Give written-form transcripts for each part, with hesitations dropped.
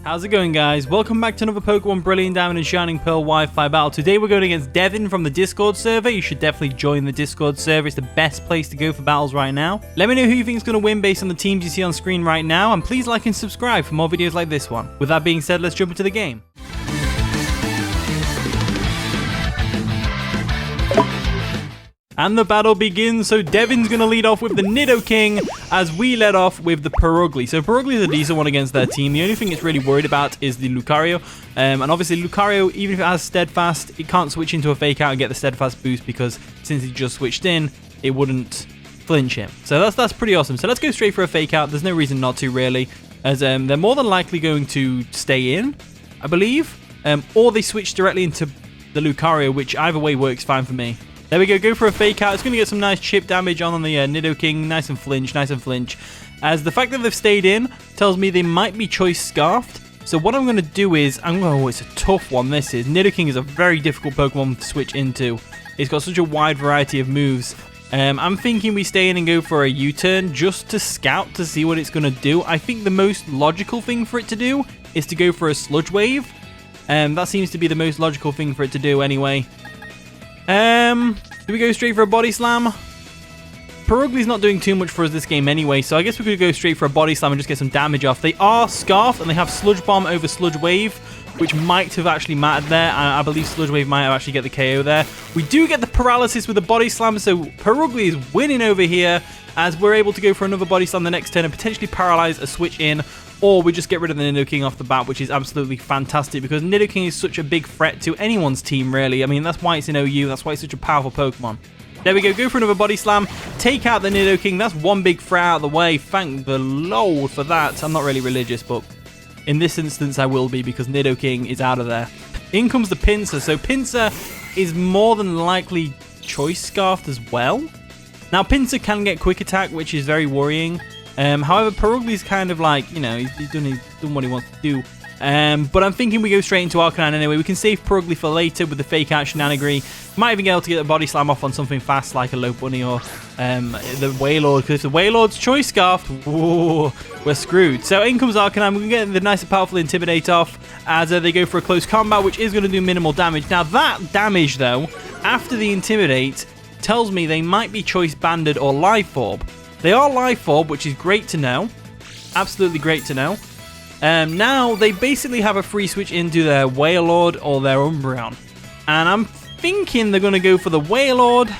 How's it going, guys? Welcome back to another Pokemon Brilliant Diamond and Shining Pearl Wi-Fi battle. Today we're going against Devin from the Discord server. You should definitely join the Discord server. It's the best place to go for battles right now. Let me know who you think is going to win based on the teams you see on screen right now, and please like and subscribe for more videos like this one. With that being said, let's jump into the game. And the battle begins. So Devin's going to lead off with the Nidoking as we led off with the Purugly. So Purugly is a decent one against their team. The only thing it's really worried about is the Lucario. And obviously Lucario, even if it has Steadfast, it can't switch into a Fake Out and get the Steadfast boost because since he just switched in, it wouldn't flinch him. So that's pretty awesome. So let's go straight for a Fake Out. There's no reason not to, really, as they're more than likely going to stay in, I believe. Or they switch directly into the Lucario, which either way works fine for me. There we go for a Fake Out. It's going to get some nice chip damage on the Nidoking. Nice and flinch. As the fact that they've stayed in tells me they might be Choice Scarfed. So what I'm going to do is, oh, it's a tough one, this is. Nidoking is a very difficult Pokemon to switch into. It's got such a wide variety of moves. I'm thinking we stay in and go for a U-turn just to scout to see what it's going to do. I think the most logical thing for it to do is to go for a Sludge Wave. That seems to be the most logical thing for it to do anyway. Do we go straight for a Body Slam? Purugly's not doing too much for us this game anyway, so I guess we could go straight for a Body Slam and just get some damage off. They are Scarfed, and they have Sludge Bomb over Sludge Wave, which might have actually mattered there. I believe Sludge Wave might have actually get the KO there. We do get the Paralysis with the Body Slam, so Purugly is winning over here, as we're able to go for another Body Slam the next turn and potentially paralyze a switch in, or we just get rid of the Nidoking off the bat, which is absolutely fantastic because Nidoking is such a big threat to anyone's team, really. I mean, that's why it's in OU. That's why it's such a powerful Pokemon. There we go for another Body Slam. Take out the Nidoking. That's one big threat out of the way. Thank the Lord for that. I'm not really religious, but in this instance, I will be because Nidoking is out of there. In comes the Pinsir. So Pinsir is more than likely Choice Scarfed as well. Now, Pinsir can get Quick Attack, which is very worrying. However, Purugly's kind of like, you know, he's done what he wants to do. But I'm thinking we go straight into Arcanine anyway. We can save Purugly for later with the Fake Out Shenanigree. Might even get able to get a Body Slam off on something fast like a Low Bunny or the Wailord. Because if the Wailord's Choice Scarfed, whoa, we're screwed. So in comes Arcanine. We can get the nice and powerful Intimidate off as they go for a close combat, which is going to do minimal damage. Now that damage, though, after the Intimidate, tells me they might be Choice Banded or Life Orb. They are Life Orb, which is great to know. Absolutely great to know. Now, they basically have a free switch into their Wailord or their Umbreon. And I'm thinking they're going to go for the Wailord,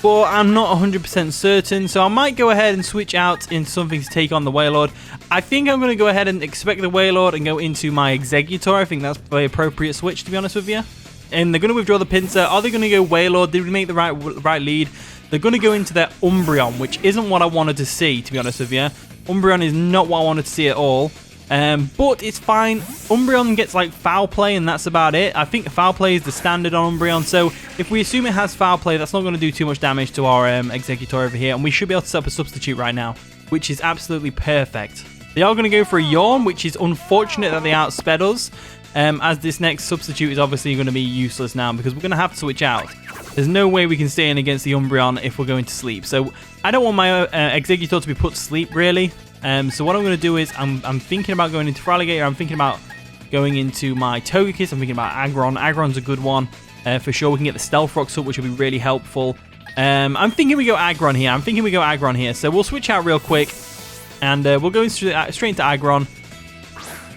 but I'm not 100% certain. So I might go ahead and switch out into something to take on the Wailord. I think I'm going to go ahead and expect the Wailord and go into my Exeggutor. I think that's the appropriate switch, to be honest with you. And they're going to withdraw the Pinsir. Are they going to go Wailord? Did we make the right lead? They're going to go into their Umbreon, which isn't what I wanted to see, to be honest with you. Umbreon is not what I wanted to see at all. But it's fine. Umbreon gets like Foul Play, and that's about it. I think Foul Play is the standard on Umbreon. So if we assume it has Foul Play, that's not going to do too much damage to our Exeggutor over here. And we should be able to set up a substitute right now, which is absolutely perfect. They are going to go for a Yawn, which is unfortunate that they outsped us. As this next substitute is obviously going to be useless now because we're going to have to switch out. There's no way we can stay in against the Umbreon if we're going to sleep. So I don't want my Exeggutor to be put to sleep, really. So what I'm going to do is I'm thinking about going into Feraligatr. I'm thinking about going into my Togekiss. I'm thinking about Aggron. Aggron's a good one. For sure, we can get the Stealth Rocks up, which will be really helpful. I'm thinking we go Aggron here. So we'll switch out real quick. And we'll go straight into Aggron.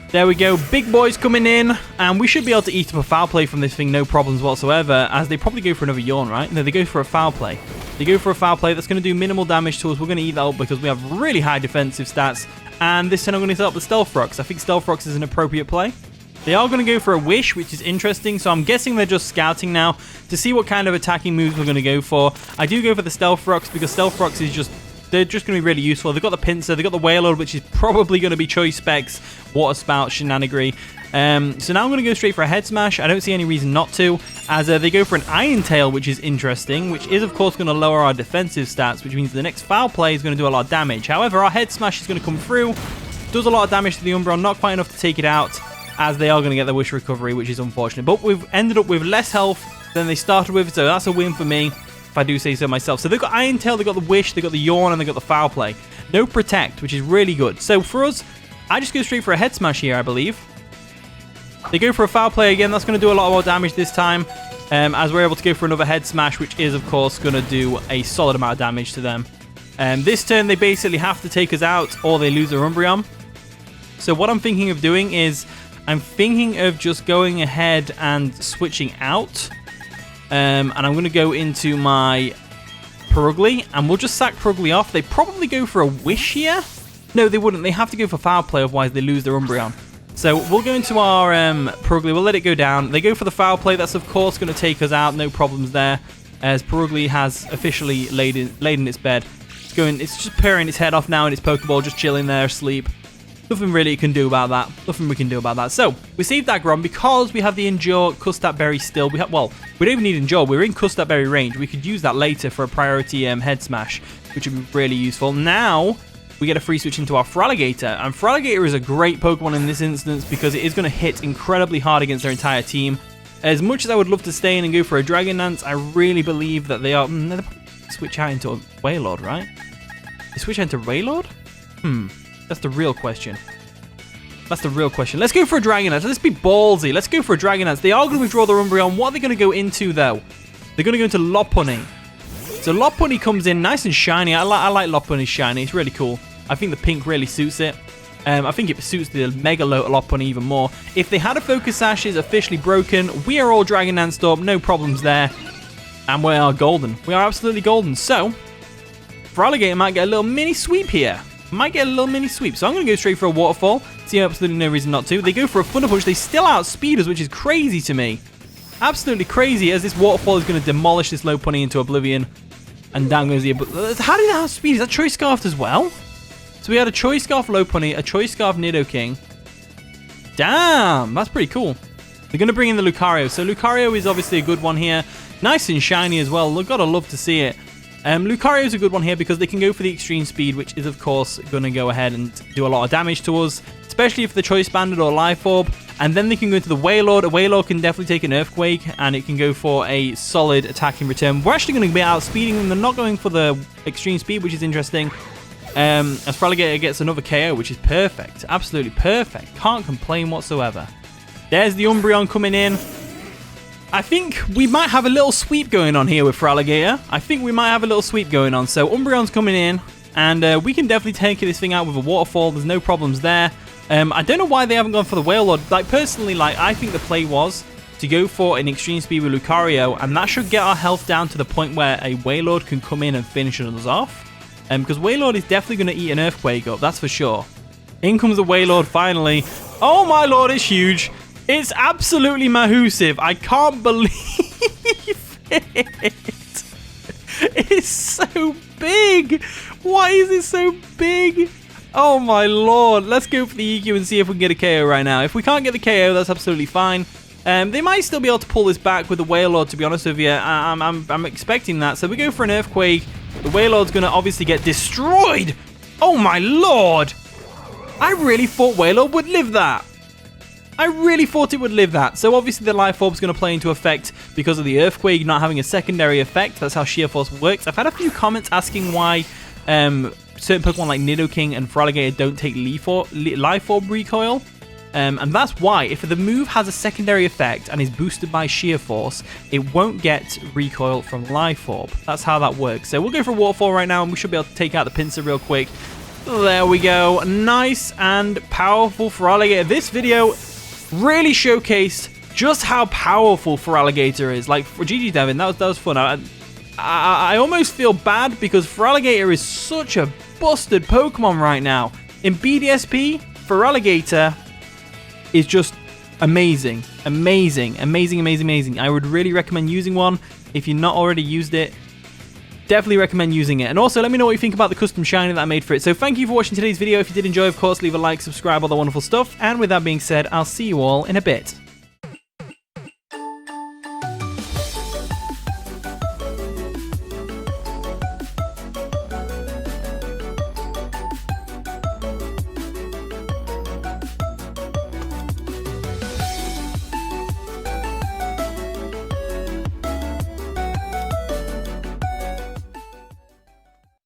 There we go, big boys coming in, and we should be able to eat up a Foul Play from this thing, no problems whatsoever, as they probably go for another Yawn, right? No, they go for a Foul Play. They go for a Foul Play that's going to do minimal damage to us. We're going to eat that up because we have really high defensive stats, and this time I'm going to set up the Stealth Rocks. I think Stealth Rocks is an appropriate play. They are going to go for a Wish, which is interesting, so I'm guessing they're just scouting now to see what kind of attacking moves we're going to go for. I do go for the Stealth Rocks because Stealth Rocks is just... they're just going to be really useful. They've got the Pinsir, they've got the Wailord, which is probably going to be Choice Specs, Water Spout, Shenanigree. So now I'm going to go straight for a Head Smash. I don't see any reason not to, as they go for an Iron Tail, which is interesting, which is, of course, going to lower our defensive stats, which means the next Foul Play is going to do a lot of damage. However, our Head Smash is going to come through, does a lot of damage to the Umbreon, not quite enough to take it out, as they are going to get the Wish Recovery, which is unfortunate. But we've ended up with less health than they started with, so that's a win for me. if I do say so myself. So they've got Iron Tail, they've got the Wish, they've got the Yawn, and they've got the Foul Play. No Protect, which is really good. So for us, I just go straight for a head smash here, I believe. They go for a foul play again. That's going to do a lot more damage this time. As we're able to go for another head smash, which is, of course, going to do a solid amount of damage to them. This turn, they basically have to take us out or they lose their Umbreon. So what I'm thinking of doing is I'm thinking of just going ahead and switching out. And I'm going to go into my Purugly, and we'll just sack Purugly off. They probably go for a Wish here. No, they wouldn't. They have to go for foul play, otherwise they lose their Umbreon. So we'll go into our Purugly. We'll let it go down. They go for the foul play. That's, of course, going to take us out. No problems there, as Purugly has officially laid in its bed. It's just purring its head off now in its Pokeball, just chilling there, asleep. Nothing really you can do about that. Nothing we can do about that. So, we saved Aggron because we have the Endure Custap Berry still. Well, we don't even need Endure. We're in Custap Berry range. We could use that later for a priority head smash, which would be really useful. Now, we get a free switch into our Feraligatr. And Feraligatr is a great Pokemon in this instance because it is going to hit incredibly hard against their entire team. As much as I would love to stay in and go for a Dragon Dance, I really believe that they are... They'll switch out into a Wailord, right? They switch out into Wailord? That's the real question. That's the real question. Let's go for a Dragon Dance. Let's be ballsy. Let's go for a Dragon Dance. They are going to withdraw their Umbreon. What are they going to go into, though? They're going to go into Lopunny. So Lopunny comes in nice and shiny. I like Lopunny's shiny. It's really cool. I think the pink really suits it. I think it suits the Mega Lopunny even more. If they had a Focus Sash, is officially broken. We are all Dragon Danced up. No problems there. And we are golden. We are absolutely golden. So, Feraligatr might get a little mini sweep here. Might get a little mini sweep. So I'm going to go straight for a Waterfall. See absolutely no reason not to. They go for a Thunder Punch. They still outspeed us, which is crazy to me. Absolutely crazy, as this Waterfall is going to demolish this Lopunny into oblivion. And down goes the... How did they outspeed? Is that Choice Scarf as well? So we had a Choice Scarf Lopunny, a Choice Scarf Nidoking. Damn, that's pretty cool. They're going to bring in the Lucario. So Lucario is obviously a good one here. Nice and shiny as well. Gotta love to see it. Lucario is a good one here because they can go for the Extreme Speed, which is, of course, going to go ahead and do a lot of damage to us, especially if the Choice Banded or Life Orb. And then they can go into the Wailord. A Wailord can definitely take an Earthquake, and it can go for a solid attack in return. We're actually going to be outspeeding them. They're not going for the Extreme Speed, which is interesting. As Feraligatr gets another KO, which is perfect. Absolutely perfect. Can't complain whatsoever. There's the Umbreon coming in. I think we might have a little sweep going on here with Feraligatr. I think we might have a little sweep going on. So Umbreon's coming in, and we can definitely take this thing out with a Waterfall. There's no problems there. I don't know why they haven't gone for the Wailord. Like, personally, I think the play was to go for an Extreme Speed with Lucario, and that should get our health down to the point where a Wailord can come in and finish us off. Because Wailord is definitely going to eat an Earthquake up, that's for sure. In comes the Wailord finally. Oh my lord, it's huge. It's absolutely massive. I can't believe it. It's so big. Why is it so big? Oh my lord. Let's go for the EQ and see if we can get a KO right now. If we can't get the KO, that's absolutely fine. They might still be able to pull this back with the Wailord, to be honest with you. I'm expecting that. So we go for an Earthquake. The Wailord's going to obviously get destroyed. Oh my lord. I really thought Wailord would live that. I really thought it would live that. So obviously the Life Orb's going to play into effect because of the Earthquake not having a secondary effect. That's how Sheer Force works. I've had a few comments asking why certain Pokemon like Nidoking and Feraligatr don't take Life Orb recoil. And that's why. If the move has a secondary effect and is boosted by Sheer Force, it won't get recoil from Life Orb. That's how that works. So we'll go for a Waterfall right now, and we should be able to take out the Pinsir real quick. There we go. Nice and powerful Feraligatr. This video really showcased just how powerful Feraligatr is. Like, for GG Devin, that was fun. I almost feel bad because Feraligatr is such a busted Pokemon right now. In BDSP, Feraligatr is just amazing. Amazing. Amazing, amazing, amazing. I would really recommend using one. If you've not already used it, definitely recommend using it. And also, let me know what you think about the custom shiny that I made for it. So thank you for watching today's video. If you did enjoy, of course, leave a like, subscribe, all the wonderful stuff. And with that being said, I'll see you all in a bit.